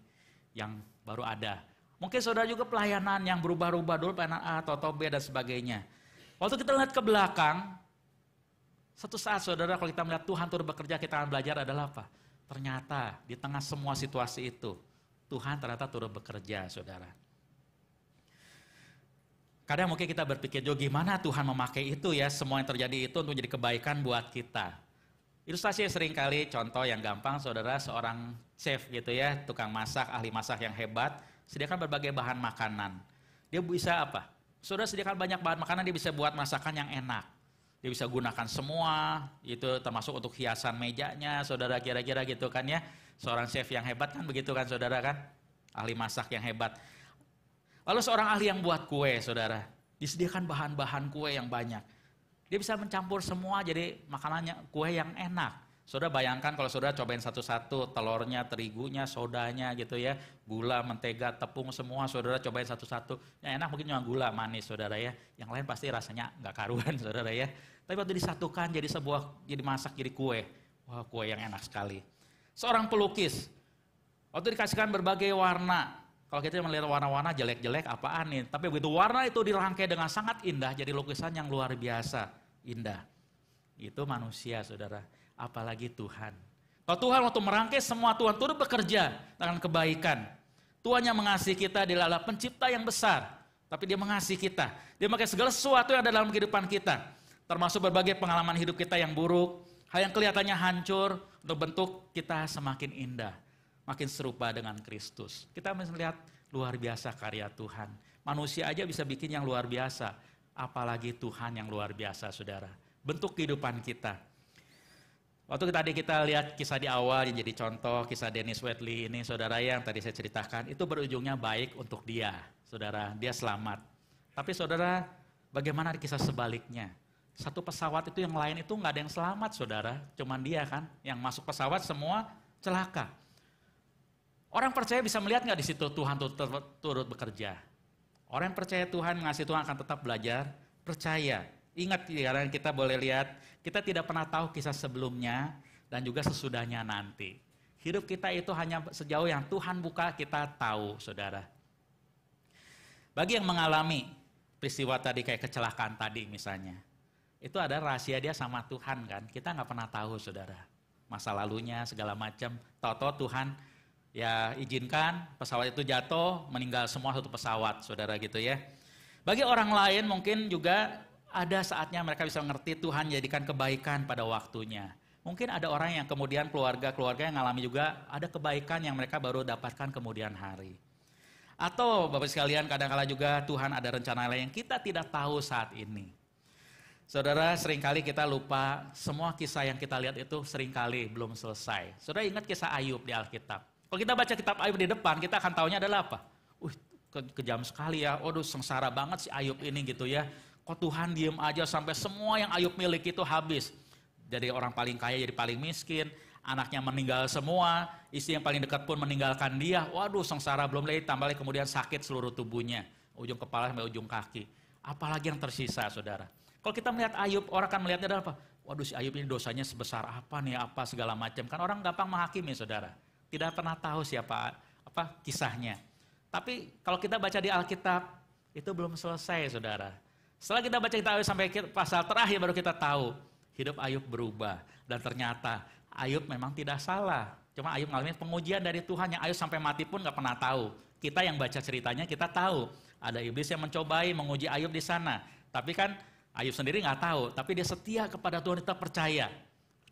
yang baru ada. Mungkin saudara juga pelayanan yang berubah-ubah dulu, pelayanan A atau B dan sebagainya. Waktu kita lihat ke belakang, satu saat saudara kalau kita melihat Tuhan turut bekerja, kita akan belajar adalah apa? Ternyata di tengah semua situasi itu, Tuhan ternyata turut bekerja saudara. Kadang mungkin kita berpikir juga gimana Tuhan memakai itu ya, semua yang terjadi itu untuk jadi kebaikan buat kita. Ilustrasi sering kali, contoh yang gampang, saudara, seorang chef gitu ya, tukang masak, ahli masak yang hebat, sediakan berbagai bahan makanan. Dia bisa apa? Saudara sediakan banyak bahan makanan, dia bisa buat masakan yang enak. Dia bisa gunakan semua, itu termasuk untuk hiasan mejanya, saudara, kira-kira gitu kan ya. Seorang chef yang hebat kan begitu kan saudara kan, ahli masak yang hebat. Lalu seorang ahli yang buat kue, saudara, disediakan bahan-bahan kue yang banyak. Dia bisa mencampur semua jadi makanannya kue yang enak. Saudara bayangkan kalau saudara cobain satu-satu, telurnya, terigunya, sodanya gitu ya, gula, mentega, tepung semua, saudara cobain satu-satu. Yang enak mungkin cuma gula manis, saudara ya. Yang lain pasti rasanya nggak karuan, saudara ya. Tapi waktu disatukan jadi masak jadi kue. Wah, kue yang enak sekali. Seorang pelukis, waktu dikasihkan berbagai warna. Kalau kita melihat warna-warna jelek-jelek apaan nih. Tapi begitu warna itu dirangkai dengan sangat indah, jadi lukisan yang luar biasa indah. Itu manusia, saudara. Apalagi Tuhan. Kalau Tuhan waktu merangkai semua, Tuhan turut bekerja dengan kebaikan. Tuhan yang mengasihi kita, Dia adalah pencipta yang besar. Tapi Dia mengasihi kita. Dia memakai segala sesuatu yang ada dalam kehidupan kita. Termasuk berbagai pengalaman hidup kita yang buruk. Hal yang kelihatannya hancur untuk bentuk kita semakin indah. Makin serupa dengan Kristus. Kita melihat luar biasa karya Tuhan. Manusia aja bisa bikin yang luar biasa. Apalagi Tuhan yang luar biasa, saudara. Bentuk kehidupan kita. Waktu tadi kita lihat kisah di awal yang jadi contoh, kisah Dennis Wedley ini, saudara yang tadi saya ceritakan, itu berujungnya baik untuk dia, saudara. Dia selamat. Tapi saudara, bagaimana kisah sebaliknya? Satu pesawat itu yang lain itu nggak ada yang selamat, saudara. Cuman dia kan, yang masuk pesawat semua celaka. Orang percaya bisa melihat nggak di situ Tuhan turut bekerja. Orang yang percaya Tuhan, mengasihi Tuhan akan tetap belajar, percaya. Ingat karena kita boleh lihat, kita tidak pernah tahu kisah sebelumnya dan juga sesudahnya nanti. Hidup kita itu hanya sejauh yang Tuhan buka kita tahu, saudara. Bagi yang mengalami peristiwa tadi kayak kecelakaan tadi misalnya, itu ada rahasia dia sama Tuhan kan, kita nggak pernah tahu, saudara. Masa lalunya segala macam, tahu-tahu Tuhan ya izinkan pesawat itu jatuh, meninggal semua satu pesawat, saudara gitu ya. Bagi orang lain mungkin juga ada saatnya mereka bisa mengerti Tuhan jadikan kebaikan pada waktunya. Mungkin ada orang yang kemudian keluarga yang mengalami juga ada kebaikan yang mereka baru dapatkan kemudian hari. Atau Bapak sekalian kadang-kala juga Tuhan ada rencana lain yang kita tidak tahu saat ini. Saudara, seringkali kita lupa semua kisah yang kita lihat itu seringkali belum selesai. Saudara ingat kisah Ayub di Alkitab. Kalau kita baca kitab Ayub di depan, kita akan tahunya adalah apa? Kejam sekali ya, waduh sengsara banget si Ayub ini gitu ya. Kok Tuhan diem aja sampai semua yang Ayub miliki itu habis. Dari orang paling kaya jadi paling miskin, anaknya meninggal semua, istri yang paling dekat pun meninggalkan dia. Waduh sengsara, belum lagi tambah lagi kemudian sakit seluruh tubuhnya. Ujung kepala sampai ujung kaki. Apalagi yang tersisa, saudara. Kalau kita melihat Ayub, orang akan melihatnya adalah apa? Waduh si Ayub ini dosanya sebesar apa nih, apa segala macam. Kan orang gampang menghakimi, saudara. Tidak pernah tahu siapa kisahnya. Tapi kalau kita baca di Alkitab, itu belum selesai, saudara. Setelah kita baca kitab Ayub sampai pasal terakhir baru kita tahu hidup Ayub berubah. Dan ternyata Ayub memang tidak salah. Cuma Ayub mengalami pengujian dari Tuhan yang Ayub sampai mati pun gak pernah tahu. Kita yang baca ceritanya kita tahu. Ada iblis yang mencobai menguji Ayub di sana. Tapi kan Ayub sendiri gak tahu. Tapi dia setia kepada Tuhan, kita percaya.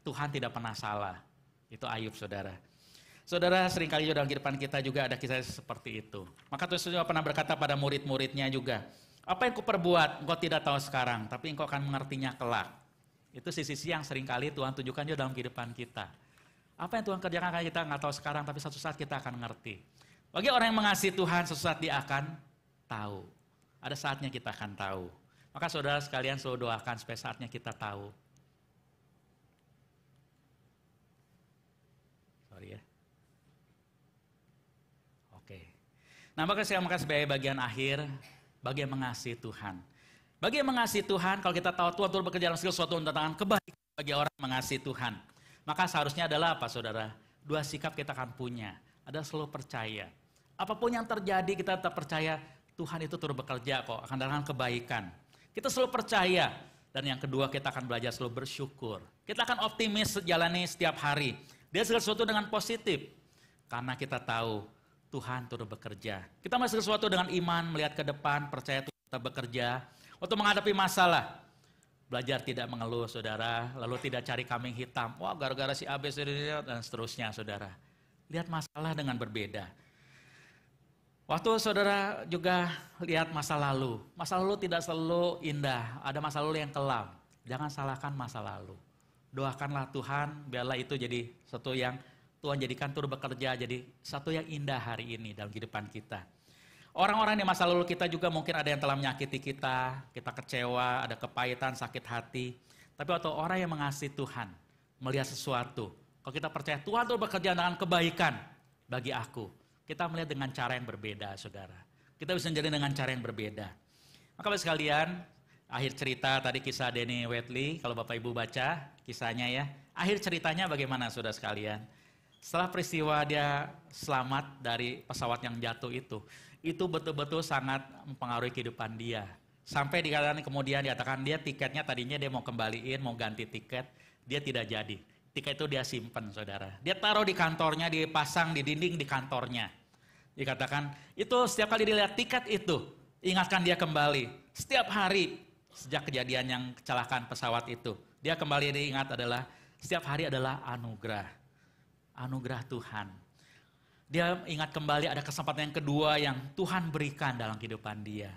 Tuhan tidak pernah salah. Itu Ayub, saudara. Saudara, seringkali dalam kehidupan kita juga ada kisah seperti itu. Maka Tuhan Yesus pernah berkata pada murid-muridnya juga, apa yang kuperbuat engkau tidak tahu sekarang, tapi engkau akan mengertinya kelak. Itu sisi-sisi yang seringkali Tuhan tunjukkan juga dalam kehidupan kita. Apa yang Tuhan kerjakan kita nggak tahu sekarang, tapi suatu saat kita akan mengerti. Bagi orang yang mengasihi Tuhan, suatu saat dia akan tahu. Ada saatnya kita akan tahu. Maka saudara sekalian selalu doakan supaya saatnya kita tahu. Sorry ya. Nah, maka saya akan sebagai bagian akhir, bagi yang mengasihi Tuhan. Bagi yang mengasihi Tuhan, kalau kita tahu Tuhan turut bekerja dalam segala sesuatu tentang kebaikan bagi orang yang mengasihi Tuhan. Maka seharusnya adalah apa, saudara? Dua sikap kita akan punya. Ada selalu percaya. Apapun yang terjadi kita tetap percaya Tuhan itu turut bekerja kok, akan datangkan kebaikan. Kita selalu percaya. Dan yang kedua kita akan belajar selalu bersyukur. Kita akan optimis jalani setiap hari. Dia segala sesuatu dengan positif. Karena kita tahu Tuhan turut bekerja. Kita masih sesuatu dengan iman, melihat ke depan, percaya Tuhan tetap bekerja. Untuk menghadapi masalah, belajar tidak mengeluh, saudara, lalu tidak cari kambing hitam. Wah, gara-gara si A, B, C, D, dan seterusnya, saudara. Lihat masalah dengan berbeda. Waktu saudara juga lihat masa lalu tidak selalu indah, ada masa lalu yang kelam. Jangan salahkan masa lalu. Doakanlah Tuhan, biarlah itu jadi satu yang Tuhan jadikan turut bekerja, jadi satu yang indah hari ini dalam kehidupan kita. Orang-orang di masa lalu kita juga mungkin ada yang telah menyakiti kita kecewa, ada kepahitan, sakit hati. Tapi waktu orang yang mengasihi Tuhan, melihat sesuatu, kalau kita percaya Tuhan turut bekerja dengan kebaikan bagi aku, kita melihat dengan cara yang berbeda, saudara. Kita bisa menjadi dengan cara yang berbeda. Maka Bapak sekalian, akhir cerita tadi kisah Danny Whitley, kalau Bapak Ibu baca kisahnya ya. Akhir ceritanya bagaimana saudara sekalian? Setelah peristiwa dia selamat dari pesawat yang jatuh itu betul-betul sangat mempengaruhi kehidupan dia. Sampai kemudian dikatakan dia tiketnya tadinya dia mau kembaliin, mau ganti tiket, dia tidak jadi. Tiket itu dia simpen, saudara. Dia taruh di kantornya, dipasang di dinding di kantornya. Dikatakan, itu setiap kali dilihat tiket itu, ingatkan dia kembali. Setiap hari, sejak kejadian yang kecelakaan pesawat itu, dia kembali diingat adalah, setiap hari adalah anugerah. Anugerah Tuhan. Dia ingat kembali ada kesempatan yang kedua yang Tuhan berikan dalam kehidupan dia.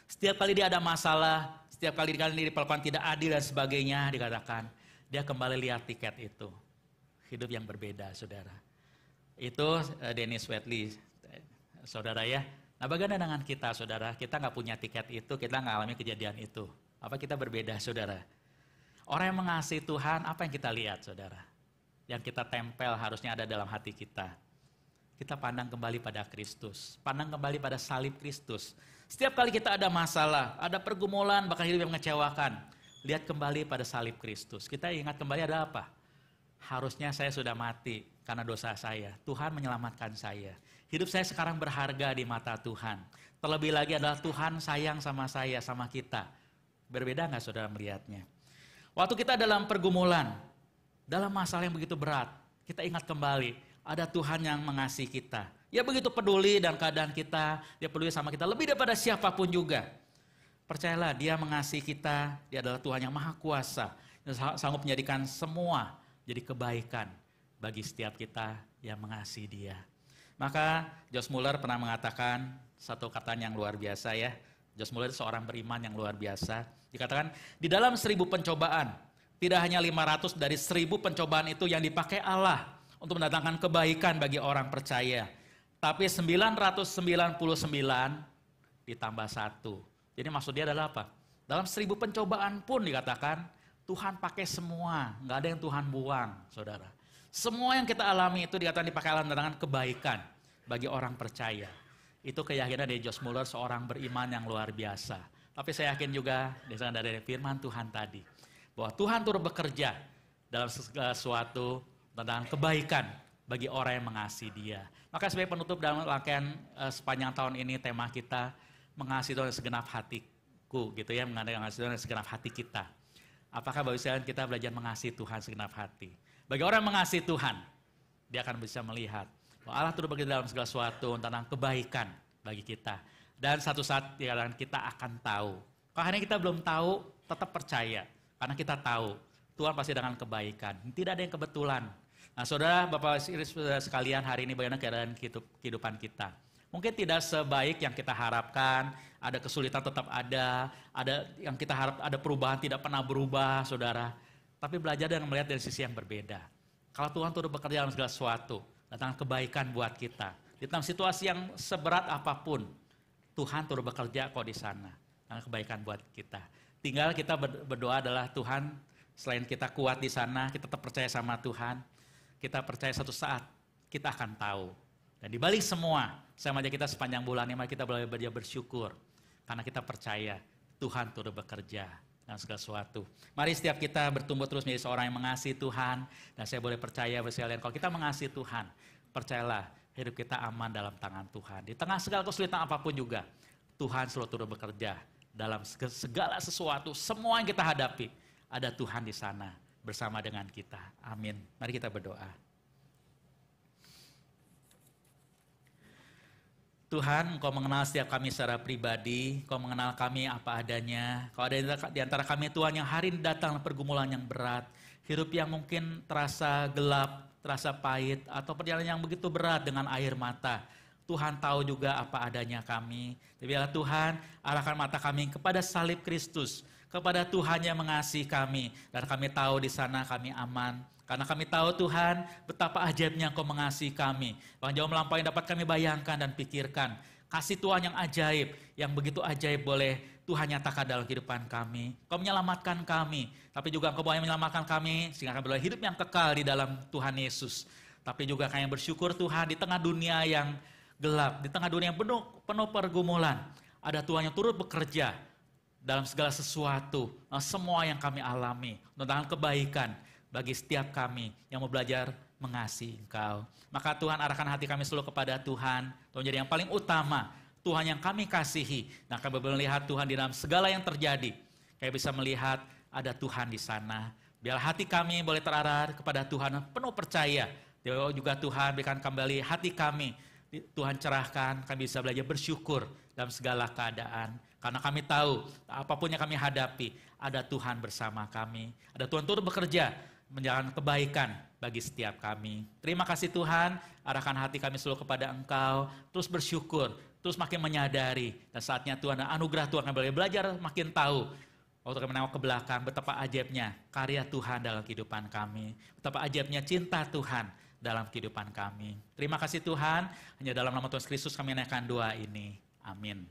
Setiap kali dia ada masalah, setiap kali dia diperlakukan tidak adil dan sebagainya, dikatakan, dia kembali lihat tiket itu. Hidup yang berbeda, saudara. Itu Dennis Whitley, saudara ya. Nah bagaimana dengan kita, saudara? Kita nggak punya tiket itu, kita nggak alami kejadian itu. Apa kita berbeda, saudara? Orang yang mengasihi Tuhan, apa yang kita lihat, saudara? Yang kita tempel harusnya ada dalam hati kita. Kita pandang kembali pada Kristus. Pandang kembali pada salib Kristus. Setiap kali kita ada masalah, ada pergumulan, bahkan hidup yang mengecewakan, lihat kembali pada salib Kristus. Kita ingat kembali ada apa? Harusnya saya sudah mati karena dosa saya. Tuhan menyelamatkan saya. Hidup saya sekarang berharga di mata Tuhan. Terlebih lagi adalah Tuhan sayang sama saya, sama kita. Berbeda nggak saudara melihatnya? Waktu kita dalam pergumulan, dalam masalah yang begitu berat, kita ingat kembali, ada Tuhan yang mengasihi kita. Dia begitu peduli dan keadaan kita, dia peduli sama kita lebih daripada siapapun juga. Percayalah, dia mengasihi kita, dia adalah Tuhan yang maha kuasa, yang sanggup menjadikan semua jadi kebaikan bagi setiap kita yang mengasihi dia. Maka Josh Muller pernah mengatakan satu kata yang luar biasa ya. Josh Muller seorang beriman yang luar biasa. Dikatakan, di dalam 1000 pencobaan, tidak hanya 500 dari 1000 pencobaan itu yang dipakai Allah untuk mendatangkan kebaikan bagi orang percaya. Tapi 999 ditambah 1. Jadi maksud dia adalah apa? Dalam 1000 pencobaan pun dikatakan Tuhan pakai semua, nggak ada yang Tuhan buang, saudara. Semua yang kita alami itu dikatakan dipakai Allah mendatangkan kebaikan bagi orang percaya. Itu keyakinan dari Josh Muller, seorang beriman yang luar biasa. Tapi saya yakin juga dari firman Tuhan tadi, bahwa Tuhan turut bekerja dalam segala sesuatu tentang kebaikan bagi orang yang mengasihi dia. Maka sebagai penutup dalam rangkaian sepanjang tahun ini, tema kita mengasihi Tuhan segenap hatiku, gitu ya, mengasihi Tuhan segenap hati kita. Apakah Bapak sekalian kita belajar mengasihi Tuhan segenap hati? Bagi orang yang mengasihi Tuhan, dia akan bisa melihat bahwa Allah turut bekerja dalam segala sesuatu tentang kebaikan bagi kita. Dan satu saat kita akan tahu. Kalau hari ini kita belum tahu, tetap percaya. Karena kita tahu Tuhan pasti dengan kebaikan. Tidak ada yang kebetulan. Nah saudara, Bapak saudara sekalian, hari ini bagaimana keadaan kehidupan kita? Mungkin tidak sebaik yang kita harapkan, ada kesulitan tetap ada yang kita harap ada perubahan tidak pernah berubah, saudara. Tapi belajar dan melihat dari sisi yang berbeda. Kalau Tuhan turut bekerja dalam segala sesuatu, datang kebaikan buat kita. Di dalam situasi yang seberat apapun, Tuhan turut bekerja kok di sana. Dengan kebaikan buat kita. Tinggal kita berdoa adalah Tuhan, selain kita kuat di sana, kita tetap percaya sama Tuhan. Kita percaya satu saat kita akan tahu. Dan di balik semua, saya mengajak kita sepanjang bulan ini, mari kita belajar bersyukur. Karena kita percaya Tuhan turut bekerja dalam segala sesuatu. Mari setiap kita bertumbuh terus menjadi seorang yang mengasihi Tuhan. Dan saya boleh percaya sekalian, kalau kita mengasihi Tuhan, percayalah hidup kita aman dalam tangan Tuhan. Di tengah segala kesulitan apapun juga, Tuhan selalu turut bekerja dalam segala sesuatu. Semua yang kita hadapi, ada Tuhan di sana bersama dengan kita. Amin. Mari kita berdoa. Tuhan, Engkau mengenal setiap kami secara pribadi, Engkau mengenal kami apa adanya. Kalau ada di antara kami Tuhan yang hari ini datang pergumulan yang berat, hidup yang mungkin terasa gelap, terasa pahit, atau perjalanan yang begitu berat dengan air mata. Tuhan tahu juga apa adanya kami. Tapi biarlah Tuhan, arahkan mata kami kepada salib Kristus, kepada Tuhan yang mengasihi kami. Dan kami tahu di sana kami aman. Karena kami tahu Tuhan betapa ajaibnya Engkau mengasihi kami. Bahkan jauh melampaui yang dapat kami bayangkan dan pikirkan. Kasih Tuhan yang ajaib, yang begitu ajaib boleh Tuhan nyatakan dalam kehidupan kami. Engkau menyelamatkan kami, tapi juga Engkau boleh menyelamatkan kami sehingga kami boleh hidup yang kekal di dalam Tuhan Yesus. Tapi juga kami bersyukur Tuhan di tengah dunia yang gelap, di tengah dunia yang penuh pergumulan. Ada Tuhan yang turut bekerja dalam segala sesuatu, semua yang kami alami, tentang kebaikan bagi setiap kami yang mau belajar mengasihi Engkau. Maka Tuhan arahkan hati kami selalu kepada Tuhan, menjadi yang paling utama, Tuhan yang kami kasihi. Nah, kami boleh melihat Tuhan di dalam segala yang terjadi. Kami bisa melihat ada Tuhan di sana. Biar hati kami boleh terarah kepada Tuhan, penuh percaya. Juga Tuhan berikan kembali hati kami, Tuhan cerahkan, kami bisa belajar bersyukur dalam segala keadaan. Karena kami tahu, apapun yang kami hadapi, ada Tuhan bersama kami. Ada Tuhan turut bekerja, menjalankan kebaikan bagi setiap kami. Terima kasih Tuhan, arahkan hati kami selalu kepada Engkau, terus bersyukur, terus makin menyadari. Dan saatnya Tuhan, anugerah Tuhan kami boleh belajar makin tahu. Waktu kami menengok ke belakang, betapa ajaibnya karya Tuhan dalam kehidupan kami. Betapa ajaibnya cinta Tuhan dalam kehidupan kami. Terima kasih Tuhan, hanya dalam nama Tuhan Kristus kami naikkan doa ini. Amin.